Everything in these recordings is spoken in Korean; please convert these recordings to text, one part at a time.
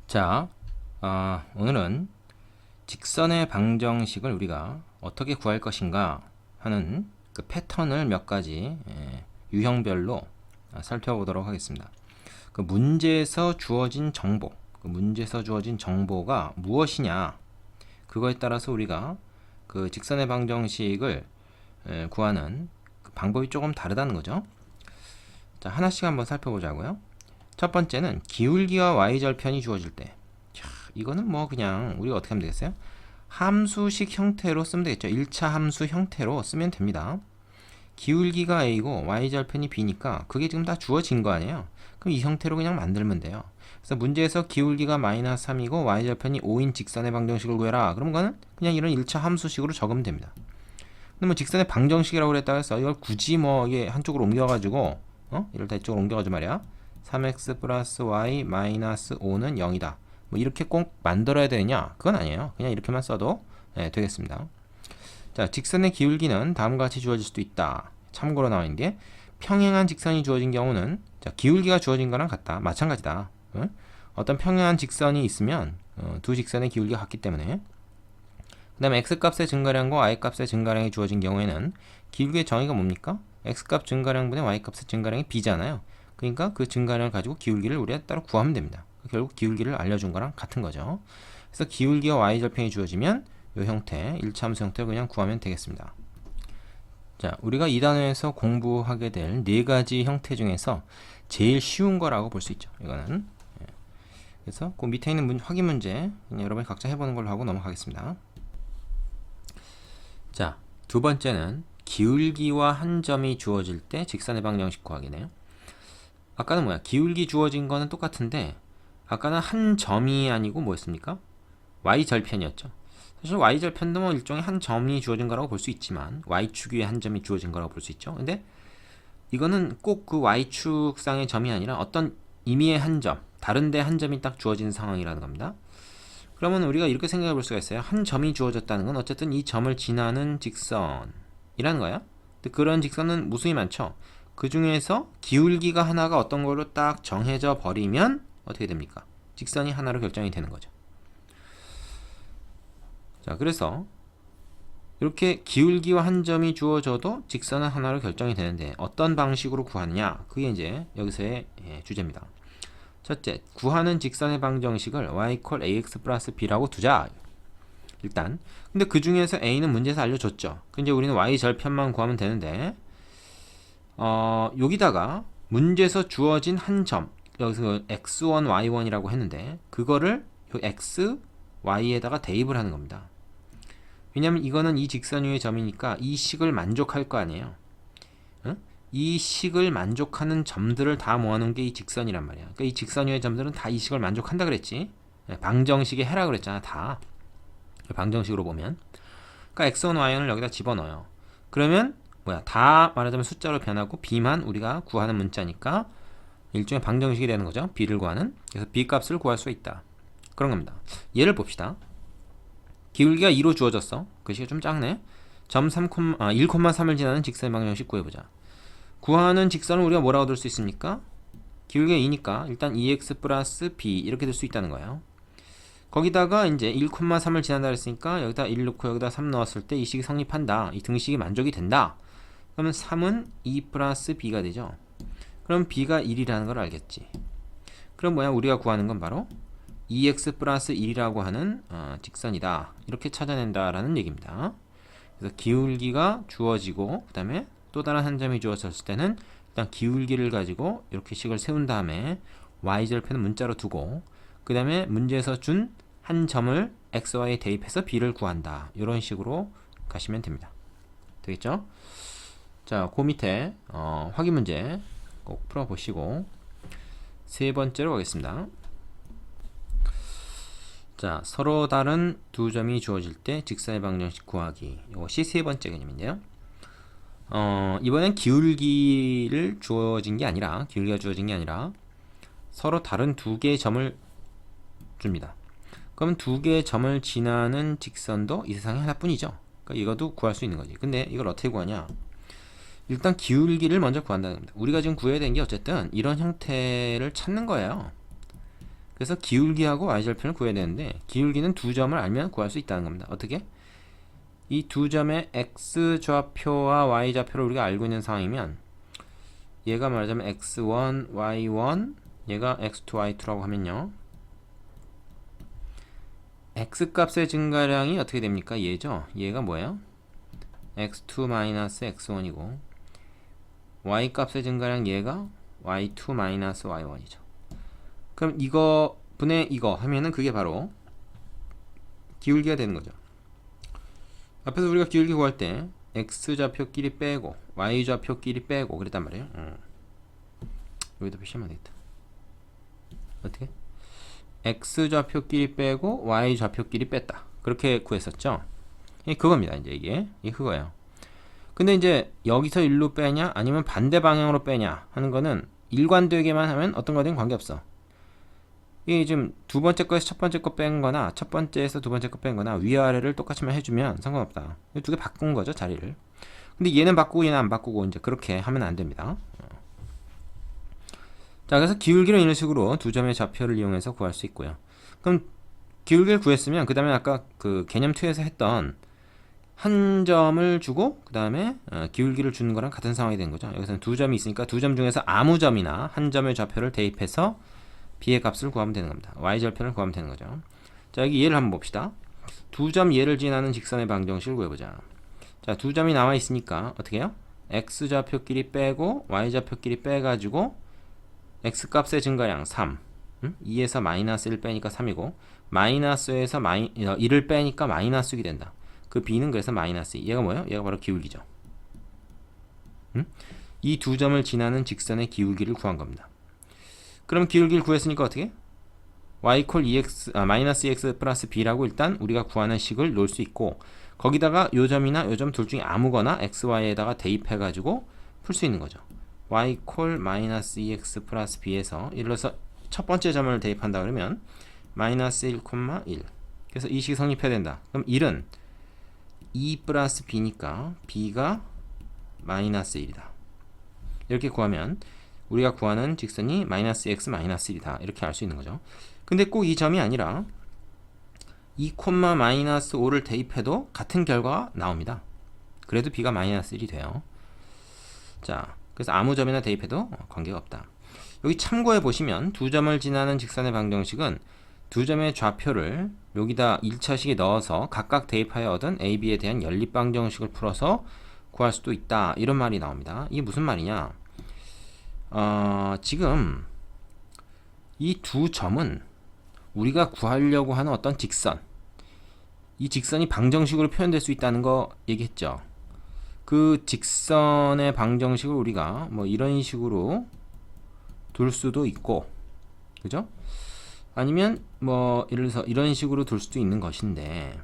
자, 오늘은 직선의 방정식을 우리가 어떻게 구할 것인가 하는 그 패턴을 몇 가지 유형별로 살펴보도록 하겠습니다. 그 문제에서 주어진 정보, 그 문제에서 주어진 정보가 무엇이냐, 그거에 따라서 우리가 그 직선의 방정식을 구하는 그 방법이 조금 다르다는 거죠. 자, 하나씩 한번 살펴보자고요. 첫 번째는 기울기와 y절편이 주어질 때, 이거는 뭐 그냥 우리가 어떻게 하면 되겠어요? 함수식 형태로 쓰면 되겠죠. 1차 함수 형태로 쓰면 됩니다. 기울기가 a고 y절편이 b니까 그게 지금 다 주어진 거 아니에요. 그럼 이 형태로 그냥 만들면 돼요. 그래서 문제에서 기울기가 마이너스 3이고 y절편이 5인 직선의 방정식을 구해라. 그럼 그거는 그냥 이런 1차 함수식으로 적으면 됩니다. 근데 뭐 직선의 방정식이라고 그랬다고 해서 이걸 굳이 뭐 이게 한쪽으로 옮겨가지고 이럴 때 이쪽으로 옮겨가지고 말이야, 3x 플러스 y 마이너스 5는 0이다. 뭐 이렇게 꼭 만들어야 되느냐? 그건 아니에요. 그냥 이렇게만 써도 되겠습니다. 자, 직선의 기울기는 다음과 같이 주어질 수도 있다. 참고로 나와 있는 게, 평행한 직선이 주어진 경우는, 자, 기울기가 주어진 거랑 같다. 마찬가지다. 어떤 평행한 직선이 있으면 두 직선의 기울기가 같기 때문에. 그 다음에 x값의 증가량과 y값의 증가량이 주어진 경우에는 기울기의 정의가 뭡니까? x값 증가량분의 y값의 증가량이 b잖아요. 그러니까 그 증가량을 가지고 기울기를 우리가 따로 구하면 됩니다. 결국 기울기를 알려준 거랑 같은 거죠. 그래서 기울기와 y절편이 주어지면 이 형태, 1차 함수 형태를 그냥 구하면 되겠습니다. 자, 우리가 이 단원에서 공부하게 될 네 가지 형태 중에서 제일 쉬운 거라고 볼 수 있죠. 이거는. 그래서 그 밑에 있는 확인 문제 그냥 여러분이 각자 해보는 걸로 하고 넘어가겠습니다. 자, 두 번째는 기울기와 한 점이 주어질 때 직선의 방정식 구하기네요. 아까는 뭐야? 기울기 주어진 거는 똑같은데, 아까는 한 점이 아니고 뭐였습니까? y절편이었죠. 사실 y절편도 뭐 일종의 한 점이 주어진 거라고 볼 수 있지만, y축 위에 한 점이 주어진 거라고 볼 수 있죠. 근데 이거는 꼭 그 y축상의 점이 아니라 어떤 임의의 한 점, 다른 데 한 점이 딱 주어진 상황이라는 겁니다. 그러면 우리가 이렇게 생각해 볼 수가 있어요. 한 점이 주어졌다는 건 어쨌든 이 점을 지나는 직선이라는 거야. 근데 그런 직선은 무수히 많죠. 그 중에서 기울기가 하나가 어떤 걸로 딱 정해져 버리면 어떻게 됩니까? 직선이 하나로 결정이 되는 거죠. 자, 그래서 이렇게 기울기와 한 점이 주어져도 직선은 하나로 결정이 되는데 어떤 방식으로 구하느냐? 그게 이제 여기서의 주제입니다. 첫째, 구하는 직선의 방정식을 y = ax 플러스 b라고 두자. 일단. 근데 그 중에서 a는 문제에서 알려줬죠. 이제 우리는 y절편만 구하면 되는데, 여기다가 문제에서 주어진 한 점, 여기서 x1, y1이라고 했는데, 그거를 요 x, y에다가 대입을 하는 겁니다. 왜냐면 이거는 이 직선 위의 점이니까 이 식을 만족할 거 아니에요. 이 식을 만족하는 점들을 다 모아놓은 게 이 직선이란 말이야. 그러니까 이 직선 위의 점들은 다 이 식을 만족한다 그랬지. 방정식에 해라 그랬잖아. 다 방정식으로 보면, 그러니까 x1, y1을 여기다 집어넣어요. 그러면 뭐야, 다 말하자면 숫자로 변하고 b만 우리가 구하는 문자니까 일종의 방정식이 되는 거죠. b를 구하는. 그래서 b 값을 구할 수 있다, 그런 겁니다. 예를 봅시다. 기울기가 2로 주어졌어. 글씨가 좀 작네. 점 1,3을 지나는 직선의 방정식 구해보자. 구하는 직선을 우리가 뭐라고 둘 수 있습니까? 기울기가 2니까 일단 2x 플러스 b 이렇게 될 수 있다는 거예요. 거기다가 이제 1,3을 지난다 그랬으니까 여기다 1 넣고 여기다 3 넣었을 때 이 식이 성립한다. 이 등식이 만족이 된다. 그러면 3은 2 플러스 b가 되죠. 그럼 b가 1이라는 걸 알겠지. 그럼 뭐야? 우리가 구하는 건 바로 2x 플러스 1이라고 하는 직선이다. 이렇게 찾아낸다라는 얘기입니다. 그래서 기울기가 주어지고 그 다음에 또 다른 한 점이 주어졌을 때는 일단 기울기를 가지고 이렇게 식을 세운 다음에 y절편은 문자로 두고 그 다음에 문제에서 준 한 점을 x, y에 대입해서 b를 구한다. 이런 식으로 가시면 됩니다. 되겠죠? 자, 그 밑에 확인 문제 꼭 풀어보시고 세 번째로 가겠습니다. 자, 서로 다른 두 점이 주어질 때 직선의 방정식 구하기. 이것이 세 번째 개념인데요. 이번엔 기울기가 주어진 게 아니라 서로 다른 두 개의 점을 줍니다. 그럼 두 개의 점을 지나는 직선도 이 세상에 하나뿐이죠. 그러니까 이것도 구할 수 있는 거지. 근데 이걸 어떻게 구하냐? 일단 기울기를 먼저 구한다는 겁니다. 우리가 지금 구해야 되는 게 어쨌든 이런 형태를 찾는 거예요. 그래서 기울기하고 y절편을 구해야 되는데 기울기는 두 점을 알면 구할 수 있다는 겁니다. 어떻게? 이 두 점의 x좌표와 y좌표를 우리가 알고 있는 상황이면 얘가 말하자면 x1, y1 얘가 x2, y2라고 하면요, x값의 증가량이 어떻게 됩니까? 얘죠. 얘가 뭐예요? x2 x1이고 y값의 증가량 얘가 y2 y1이죠. 그럼 이거 분의 이거 하면은 그게 바로 기울기가 되는 거죠. 앞에서 우리가 기울기 구할 때 x좌표끼리 빼고 y좌표끼리 빼고 그랬단 말이에요. 여기다 표시하면 되겠다. 어떻게? x좌표끼리 빼고 y좌표끼리 뺐다. 그렇게 구했었죠. 그겁니다. 이제 이게 그거예요. 근데 이제 여기서 일로 빼냐 아니면 반대 방향으로 빼냐 하는 거는 일관되게만 하면 어떤 거든 관계없어. 이게 지금 두 번째 거에서 첫 번째 거 뺀 거나 첫 번째에서 두 번째 거 뺀 거나 위아래를 똑같이만 해주면 상관없다. 두 개 바꾼 거죠, 자리를. 근데 얘는 바꾸고 얘는 안 바꾸고 이제 그렇게 하면 안 됩니다. 자, 그래서 기울기를 이런 식으로 두 점의 좌표를 이용해서 구할 수 있고요. 그럼 기울기를 구했으면 그 다음에 아까 그 개념 2에서 했던 한 점을 주고 그 다음에 기울기를 주는 거랑 같은 상황이 된 거죠. 여기서는 두 점이 있으니까 두 점 중에서 아무 점이나 한 점의 좌표를 대입해서 b의 값을 구하면 되는 겁니다. y절편을 구하면 되는 거죠. 자, 여기 예를 한번 봅시다. 두 점 예를 지나는 직선의 방정식을 구해보자. 자, 두 점이 나와 있으니까 어떻게 해요? x좌표끼리 빼고 y좌표끼리 빼가지고 x값의 증가량 3, 2에서 마이너스 1 빼니까 3이고 마이너스에서 1을 빼니까 마이너스 6이 된다. 그 b는 그래서 마이너스 2. 얘가 뭐예요? 얘가 바로 기울기죠. 이 두 점을 지나는 직선의 기울기를 구한 겁니다. 그럼 기울기를 구했으니까 어떻게? y 콜 마이너스 2x 플러스 b라고 일단 우리가 구하는 식을 놓을 수 있고 거기다가 요 점이나 요 점 둘 중에 아무거나 x, y에다가 대입해가지고 풀 수 있는 거죠. y 콜 마이너스 2x 플러스 b에서 예를 들어서 첫 번째 점을 대입한다 그러면 마이너스 1, 1. 그래서 이 식이 성립해야 된다. 그럼 1은 2 플러스 b니까 b가 마이너스 1이다. 이렇게 구하면 우리가 구하는 직선이 마이너스 x 마이너스 1이다. 이렇게 알 수 있는 거죠. 근데 꼭 이 점이 아니라 2, 마이너스 5를 대입해도 같은 결과가 나옵니다. 그래도 b가 마이너스 1이 돼요. 자, 그래서 아무 점이나 대입해도 관계가 없다. 여기 참고해 보시면 두 점을 지나는 직선의 방정식은 두 점의 좌표를 여기다 1차식에 넣어서 각각 대입하여 얻은 a, b에 대한 연립방정식을 풀어서 구할 수도 있다. 이런 말이 나옵니다. 이게 무슨 말이냐? 지금 이 두 점은 우리가 구하려고 하는 어떤 직선, 이 직선이 방정식으로 표현될 수 있다는 거 얘기했죠. 그 직선의 방정식을 우리가 뭐 이런 식으로 둘 수도 있고, 그죠? 아니면 뭐 예를 들어서 이런 식으로 둘 수도 있는 것인데,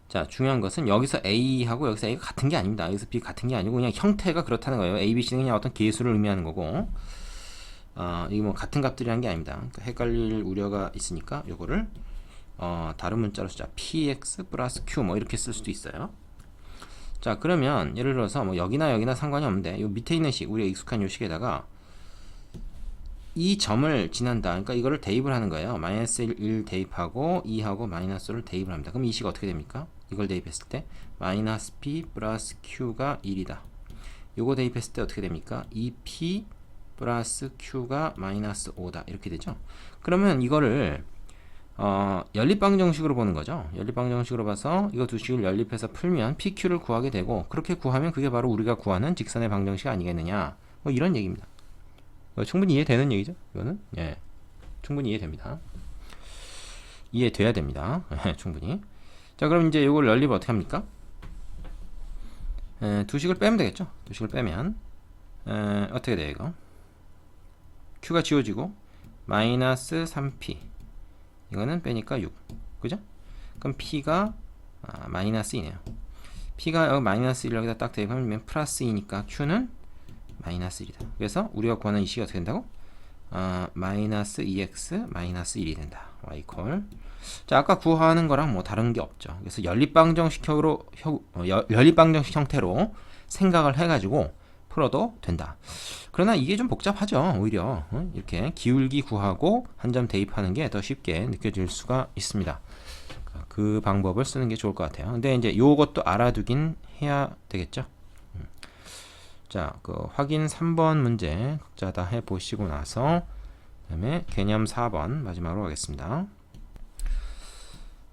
자, 중요한 것은 여기서 A하고 여기서 A가 같은 게 아닙니다. 여기서 B 같은 게 아니고 그냥 형태가 그렇다는 거예요. A, B, C는 그냥 어떤 계수를 의미하는 거고, 이게 뭐 같은 값들이라는 게 아닙니다. 그러니까 헷갈릴 우려가 있으니까 요거를 다른 문자로 쓰자. PX 플러스 Q 뭐 이렇게 쓸 수도 있어요. 자, 그러면 예를 들어서 뭐 여기나 상관이 없는데 요 밑에 있는 식, 우리가 익숙한 요 식에다가 이 점을 지난다. 그러니까 이거를 대입을 하는 거예요. 마이너스 1 대입하고 2하고 마이너스 5를 대입을 합니다. 그럼 이 식 어떻게 됩니까? 이걸 대입했을 때 마이너스 P 플러스 Q가 1이다. 요거 대입했을 때 어떻게 됩니까? 2P 플러스 Q가 마이너스 5다. 이렇게 되죠. 그러면 이거를 연립방정식으로 보는 거죠. 연립방정식으로 봐서 이거 두 식을 연립해서 풀면 PQ를 구하게 되고 그렇게 구하면 그게 바로 우리가 구하는 직선의 방정식 아니겠느냐. 뭐 이런 얘기입니다. 충분히 이해되는 얘기죠. 이거는 예, 충분히 이해됩니다. 이해돼야 됩니다. 충분히. 자, 그럼 이제 이걸 연립을 어떻게 합니까? 두 식을 빼면 되겠죠. 두 식을 빼면 어떻게 돼요 이거? Q가 지워지고 마이너스 3P 이거는 빼니까 6, 그죠? 그럼 P가 마이너스 2네요. P가 마이너스 1 여기다 딱 대입하면 플러스 2니까 Q는 마이너스 1이다. 그래서 우리가 구하는 이 식이 어떻게 된다고? 마이너스 2x 마이너스 1이 된다. y 콜. 자, 아까 구하는 거랑 뭐 다른 게 없죠. 그래서 연립방정식 형태로 생각을 해가지고 풀어도 된다. 그러나 이게 좀 복잡하죠. 오히려 이렇게 기울기 구하고 한 점 대입하는 게 더 쉽게 느껴질 수가 있습니다. 그 방법을 쓰는 게 좋을 것 같아요. 근데 이제 요것도 알아두긴 해야 되겠죠. 자, 그 확인 3번 문제 각자 다 해보시고 나서 그다음에 개념 4번 마지막으로 가겠습니다.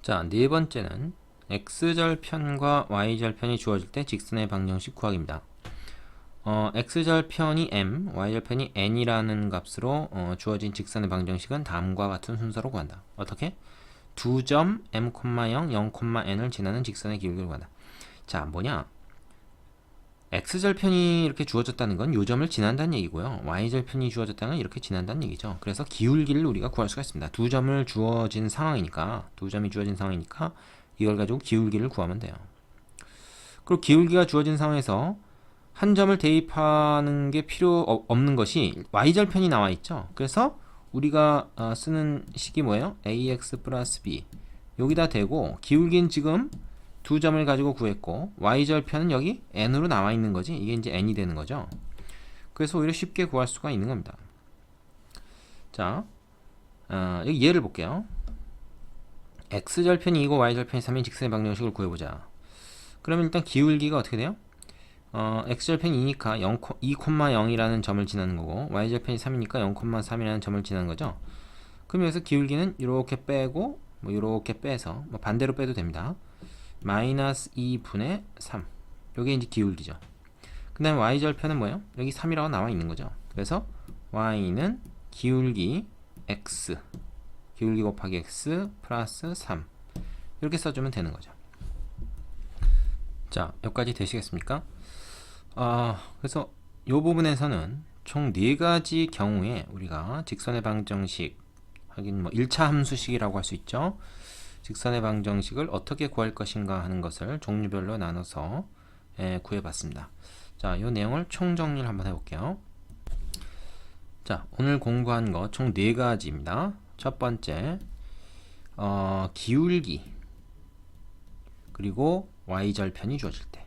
자, 네 번째는 x절편과 y절편이 주어질 때 직선의 방정식 구하기입니다. x절편이 m, y절편이 n이라는 값으로 주어진 직선의 방정식은 다음과 같은 순서로 구한다. 어떻게? 두 점 m, 0, 0, n을 지나는 직선의 기울기를 구한다. 자, 뭐냐? x절편이 이렇게 주어졌다는 건 요 점을 지난다는 얘기고요. y절편이 주어졌다는 건 이렇게 지난다는 얘기죠. 그래서 기울기를 우리가 구할 수가 있습니다. 두 점이 주어진 상황이니까 이걸 가지고 기울기를 구하면 돼요. 그리고 기울기가 주어진 상황에서 한 점을 대입하는 게 필요 없는 것이 y절편이 나와 있죠. 그래서 우리가 쓰는 식이 뭐예요? ax 플러스 b 여기다 대고 기울기는 지금 두 점을 가지고 구했고 y절편은 여기 n으로 나와 있는 거지. 이게 이제 n이 되는 거죠. 그래서 오히려 쉽게 구할 수가 있는 겁니다. 자, 여기 예를 볼게요. x절편이 2고 y절편이 3인 직선의 방정식을 구해보자. 그러면 일단 기울기가 어떻게 돼요? x절편이 2니까 2,0이라는 점을 지나는 거고 y절편이 3이니까 0,3이라는 점을 지나는 거죠. 그럼 여기서 기울기는 이렇게 빼고 뭐 이렇게 빼서 뭐 반대로 빼도 됩니다. 마이너스 2분의 3 요게 이제 기울기죠. 그 다음에 y절편은 뭐예요? 여기 3이라고 나와 있는 거죠. 그래서 y는 기울기 x 기울기 곱하기 x 플러스 3 이렇게 써주면 되는 거죠. 자, 여기까지 되시겠습니까? 그래서 이 부분에서는 총 4가지 경우에 우리가 직선의 방정식 하긴 뭐 1차 함수식이라고 할 수 있죠. 직선의 방정식을 어떻게 구할 것인가 하는 것을 종류별로 나눠서 구해봤습니다. 자, 이 내용을 총정리를 한번 해볼게요. 자, 오늘 공부한 거 총 4가지입니다. 첫 번째, 기울기 그리고 y절편이 주어질 때.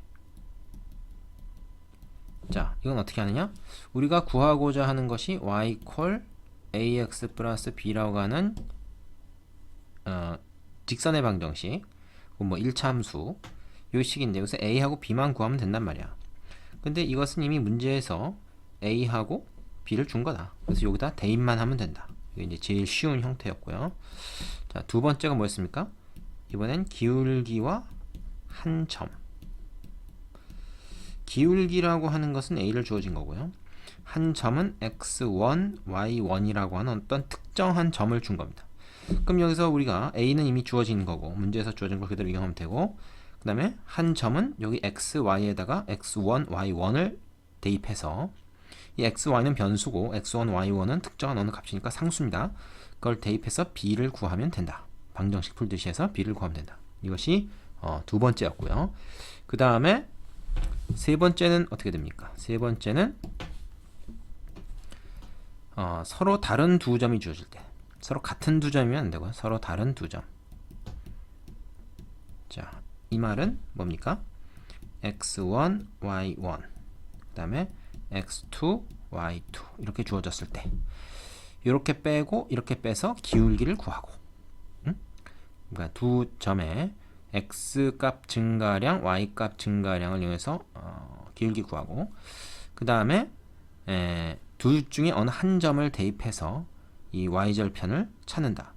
자, 이건 어떻게 하느냐? 우리가 구하고자 하는 것이 y 콜 ax 플러스 b라고 하는 직선의 방정식, 뭐 1차 함수 요 식인데 여기서 a하고 b만 구하면 된단 말이야. 근데 이것은 이미 문제에서 a하고 b를 준 거다. 그래서 여기다 대입만 하면 된다. 이게 이제 제일 쉬운 형태였고요. 자, 두 번째가 뭐였습니까? 이번엔 기울기와 한 점. 기울기라고 하는 것은 a를 주어진 거고요. 한 점은 x1, y1이라고 하는 어떤 특정한 점을 준 겁니다. 그럼 여기서 우리가 a는 이미 주어진 거고 문제에서 주어진 걸 그대로 이용하면 되고, 그 다음에 한 점은 여기 x, y에다가 x1, y1을 대입해서 이 x, y는 변수고 x1, y1은 특정한 어느 값이니까 상수입니다. 그걸 대입해서 b를 구하면 된다. 방정식 풀듯이 해서 b를 구하면 된다. 이것이 두 번째였고요. 그 다음에 세 번째는 어떻게 됩니까? 세 번째는 서로 다른 두 점이 주어질 때, 서로 같은 두 점이면 안 되고요. 서로 다른 두 점. 자, 이 말은 뭡니까? x1, y1 그 다음에 x2, y2 이렇게 주어졌을 때 이렇게 빼고 이렇게 빼서 기울기를 구하고, 그러니까 두 점의 x 값 증가량, y 값 증가량을 이용해서 기울기 구하고, 그 다음에 둘 중에 어느 한 점을 대입해서 이 y절편을 찾는다.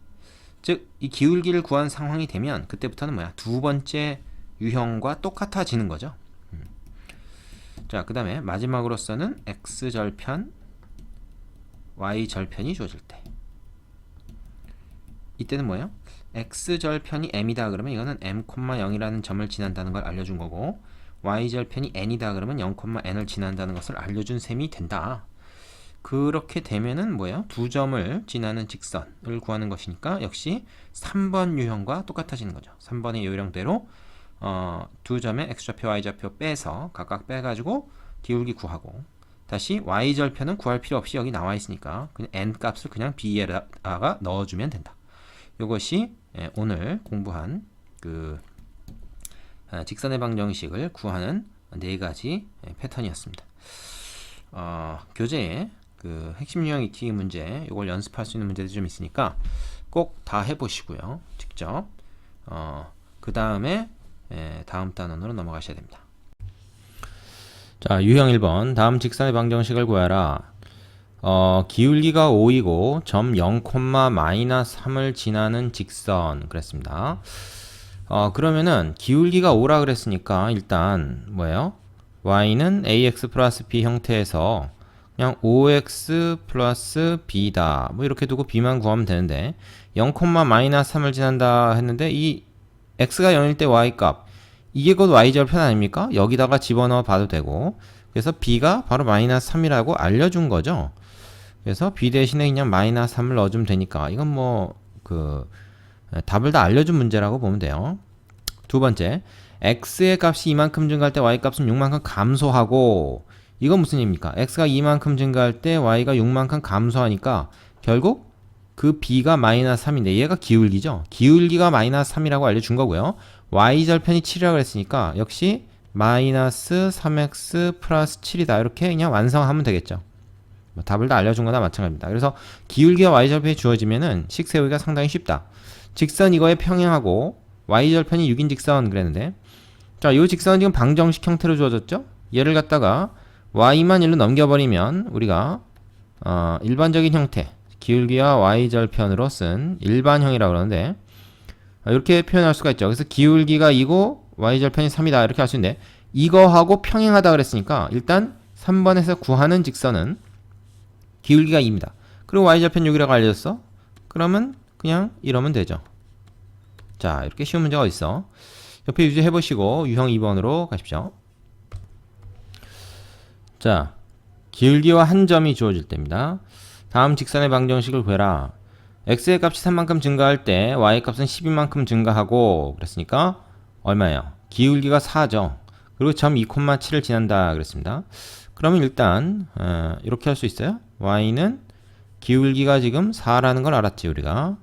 즉, 이 기울기를 구한 상황이 되면 그때부터는 뭐야? 두 번째 유형과 똑같아지는 거죠. 자, 그 다음에 마지막으로서는 x절편, y절편이 주어질 때, 이때는 뭐예요? x절편이 m이다 그러면 이거는 m,0이라는 점을 지난다는 걸 알려준 거고, y절편이 n이다 그러면 0,n을 지난다는 것을 알려준 셈이 된다. 그렇게 되면은 뭐예요? 두 점을 지나는 직선을 구하는 것이니까 역시 3번 유형과 똑같아지는 거죠. 3번의 요령대로 두 점의 x좌표, y좌표 빼서 각각 빼가지고 기울기 구하고, 다시 y절편은 구할 필요 없이 여기 나와 있으니까 그냥 n 값을 그냥 b에다가 넣어주면 된다. 이것이 오늘 공부한 그 직선의 방정식을 구하는 4가지 패턴이었습니다. 교재에 그 핵심 유형 익히기 문제 이걸 연습할 수 있는 문제들이 좀 있으니까 꼭 다 해보시고요. 직접 그 다음에 다음 단원으로 넘어가셔야 됩니다. 자, 유형 1번 다음 직선의 방정식을 구하라. 기울기가 5이고 점 0, -3을 지나는 직선 그랬습니다. 그러면은 기울기가 5라 그랬으니까 일단 뭐예요? y는 ax 플러스 b 형태에서 그냥 5x 플러스 b다 뭐 이렇게 두고 b만 구하면 되는데 0, -3을 지난다 했는데 이 x가 0일 때 y 값 이게 곧 y절편 아닙니까? 여기다가 집어넣어 봐도 되고 그래서 b가 바로 -3이라고 알려준 거죠. 그래서 b 대신에 그냥 -3을 넣어주면 되니까 이건 뭐 답을 다 알려준 문제라고 보면 돼요. 두 번째, x의 값이 이만큼 증가할 때 y 값은 6만큼 감소하고 이건 무슨 얘기입니까? x가 이만큼 증가할 때 y가 6만큼 감소하니까 결국 그 b가 -3인데 얘가 기울기죠. 기울기가 -3이라고 알려준 거고요. y절편이 7이라고 했으니까 역시 -3x 플러스 7이다 이렇게 그냥 완성하면 되겠죠. 답을 다 알려준 거나 마찬가지입니다. 그래서 기울기와 y절편이 주어지면은 식 세우기가 상당히 쉽다. 직선 이거에 평행하고 y절편이 6인 직선 그랬는데 자, 이 직선은 지금 방정식 형태로 주어졌죠? 얘를 갖다가 y만 1로 넘겨버리면 우리가 일반적인 형태 기울기와 y절편으로 쓴 일반형이라고 그러는데 이렇게 표현할 수가 있죠. 그래서 기울기가 2고 y절편이 3이다 이렇게 할 수 있는데 이거하고 평행하다 그랬으니까 일단 3번에서 구하는 직선은 기울기가 2입니다. 그리고 y절편 6이라고 알려졌어? 그러면 그냥 이러면 되죠. 자, 이렇게 쉬운 문제가 어딨어? 옆에 유지해보시고 유형 2번으로 가십시오. 자, 기울기와 한 점이 주어질 때입니다. 다음 직선의 방정식을 구해라. x의 값이 3만큼 증가할 때 y 값은 12만큼 증가하고 그랬으니까 얼마예요? 기울기가 4죠. 그리고 점 2,7을 지난다 그랬습니다. 그러면 일단 이렇게 할 수 있어요. y는 기울기가 지금 4라는 걸 알았지 우리가.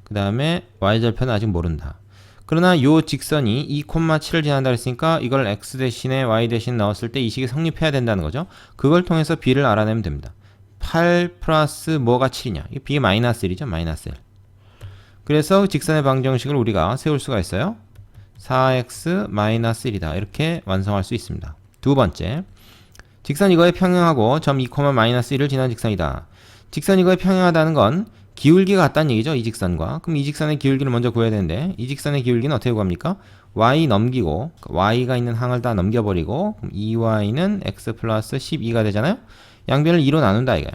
그 다음에 y절편은 아직 모른다. 그러나 요 직선이 2,7을 지난다 그랬으니까 이걸 x 대신에 y 대신 넣었을 때 이 식이 성립해야 된다는 거죠. 그걸 통해서 b를 알아내면 됩니다. 8 플러스 뭐가 7이냐? 이게 b가 -1이죠. -1. 그래서 직선의 방정식을 우리가 세울 수가 있어요. 4x -1이다. 이렇게 완성할 수 있습니다. 두 번째, 직선 이거에 평행하고 점 2, -1을 지난 직선이다. 직선 이거에 평행하다는 건 기울기가 같다는 얘기죠. 이 직선과. 그럼 이 직선의 기울기를 먼저 구해야 되는데 이 직선의 기울기는 어떻게 구합니까? y 넘기고 y가 있는 항을 다 넘겨버리고 그럼 2y는 x 플러스 12가 되잖아요. 양변을 2로 나눈다 이거야.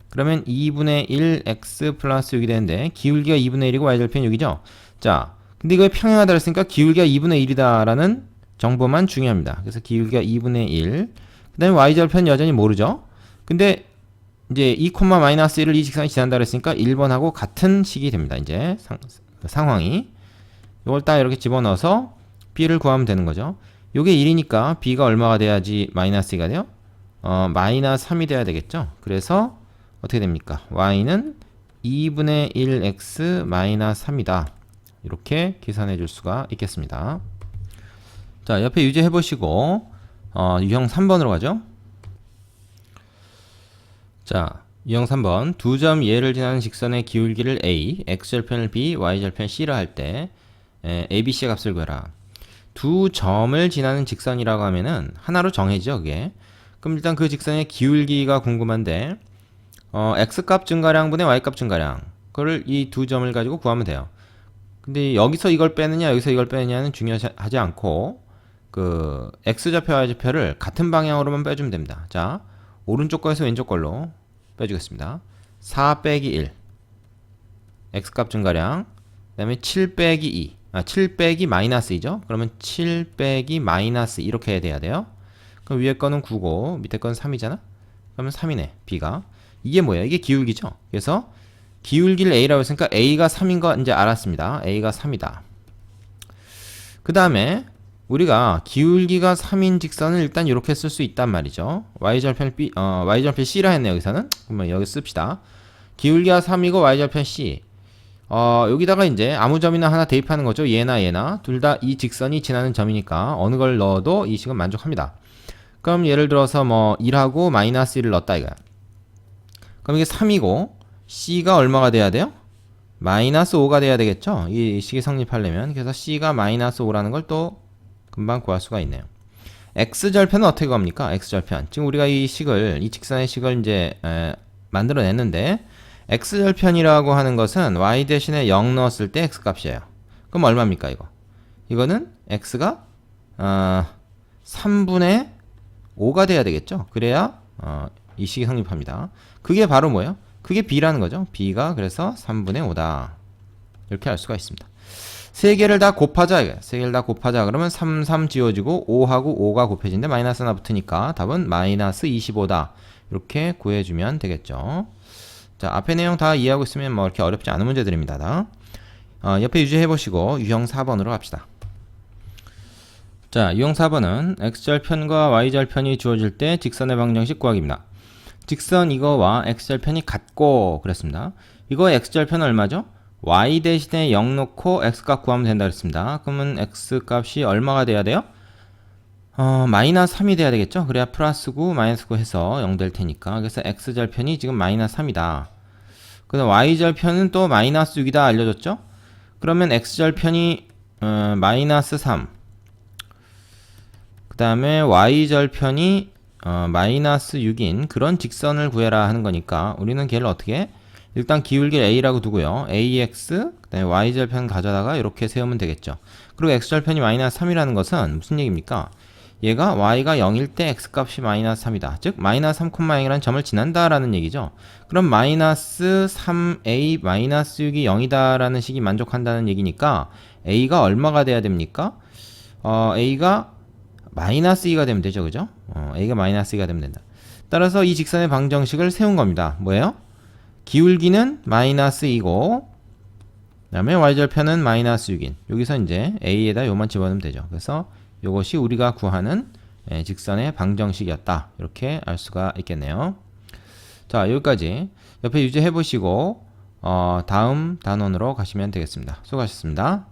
그러면 2분의 1 x 플러스 6이 되는데 기울기가 2분의 1이고 y절편 6이죠. 자, 근데 이거에 평행하다 그랬으니까 기울기가 2분의 1이다라는 정보만 중요합니다. 그래서 기울기가 2분의 1. 그 다음에 y절편 여전히 모르죠. 근데 이제 2, -1을 이 직선이 지난다 그랬으니까 1번하고 같은 식이 됩니다. 이제 상황이 이걸 딱 이렇게 집어넣어서 b를 구하면 되는 거죠. 요게 1이니까 b가 얼마가 돼야지 -2가 돼요? -3이 돼야 되겠죠. 그래서 어떻게 됩니까? y는 2분의 1x -3이다. 이렇게 계산해 줄 수가 있겠습니다. 자, 옆에 유지해 보시고 유형 3번으로 가죠. 자, 유형 3번 두 점 얘를 지나는 직선의 기울기를 a, x절편을 b, y절편 c라 할 때 a, b, c의 값을 구해라. 두 점을 지나는 직선이라고 하면은 하나로 정해지죠, 그게. 그럼 일단 그 직선의 기울기가 궁금한데 x값 증가량분의 y값 증가량 그걸 이 두 점을 가지고 구하면 돼요. 근데 여기서 이걸 빼느냐 여기서 이걸 빼느냐는 중요하지 않고 그 x좌표 y좌표를 같은 방향으로만 빼주면 됩니다. 자, 오른쪽 거에서 왼쪽 걸로 빼주겠습니다. 4 빼기 1 x값 증가량 그 다음에 7 빼기 2 7 빼기 -2죠. 그러면 7 빼기 마이너스 이렇게 돼야 돼요. 그럼 위에 거는 9고 밑에 거는 3이잖아. 그러면 3이네 b가. 이게 뭐예요? 이게 기울기죠. 그래서 기울기를 a라고 했으니까 a가 3인 거 이제 알았습니다. a가 3이다. 그 다음에 우리가 기울기가 3인 직선을 일단 이렇게 쓸 수 있단 말이죠. y절편 b, y절편 c라 했네요. 여기서는. 그러면 여기 씁시다. 기울기가 3이고 y절편 c. 여기다가 이제 아무 점이나 하나 대입하는 거죠. 얘나 얘나 둘 다 이 직선이 지나는 점이니까 어느 걸 넣어도 이 식은 만족합니다. 그럼 예를 들어서 뭐 1하고 마이너스 1을 넣었다 이거야. 그럼 이게 3이고 C가 얼마가 돼야 돼요? 마이너스 5가 돼야 되겠죠? 이 식이 성립하려면. 그래서 C가 마이너스 5라는 걸 또 금방 구할 수가 있네요. X절편은 어떻게 구합니까? X절편. 지금 우리가 이 식을, 이 직선의 식을 이제 만들어냈는데 X절편이라고 하는 것은 Y 대신에 0 넣었을 때 X값이에요. 그럼 얼마입니까 이거? 이거는 X가 3분의 5가 돼야 되겠죠? 그래야 이 식이 성립합니다. 그게 바로 뭐예요? 그게 B라는 거죠. B가 그래서 3분의 5다. 이렇게 알 수가 있습니다. 세 개를 다 곱하자. 세 개를 다 곱하자. 그러면 3, 3 지워지고 5하고 5가 곱해지는데 마이너스 하나 붙으니까 답은 마이너스 25다. 이렇게 구해주면 되겠죠. 자, 앞에 내용 다 이해하고 있으면 뭐 이렇게 어렵지 않은 문제들입니다. 다. 옆에 유지해보시고 유형 4번으로 갑시다. 자, 유형 4번은 x절편과 y절편이 주어질 때 직선의 방정식 구하기입니다. 직선 이거와 x절편이 같고 그랬습니다. 이거 x절편은 얼마죠? y 대신에 0 놓고 x값 구하면 된다 그랬습니다. 그러면 x값이 얼마가 돼야 돼요? 마이너스 3이 돼야 되겠죠? 그래야 플러스 9, 마이너스 9 해서 0 될 테니까. 그래서 x절편이 지금 마이너스 3이다. 그다음 y절편은 또 마이너스 6이다 알려줬죠? 그러면 x절편이 마이너스 3. 그 다음에 y절편이 마이너스 6인 그런 직선을 구해라 하는 거니까 우리는 걔를 어떻게 해? 일단 기울기를 a라고 두고요. ax, 그 다음에 y절편 가져다가 이렇게 세우면 되겠죠. 그리고 x절편이 마이너스 3이라는 것은 무슨 얘기입니까? 얘가 y가 0일 때 x값이 마이너스 3이다. 즉 마이너스 3,0이라는 점을 지난다 라는 얘기죠. 그럼 마이너스 3a 마이너스 6이 0이다 라는 식이 만족한다는 얘기니까 a가 얼마가 돼야 됩니까? a가 마이너스 2가 되면 되죠. 그죠? a가 마이너스 2가 되면 된다. 따라서 이 직선의 방정식을 세운 겁니다. 뭐예요? 기울기는 마이너스 2고 그 다음에 y절편은 마이너스 6인 여기서 이제 a에다 요만 집어넣으면 되죠. 그래서 요것이 우리가 구하는 직선의 방정식이었다. 이렇게 알 수가 있겠네요. 자, 여기까지 옆에 유지해 보시고 다음 단원으로 가시면 되겠습니다. 수고하셨습니다.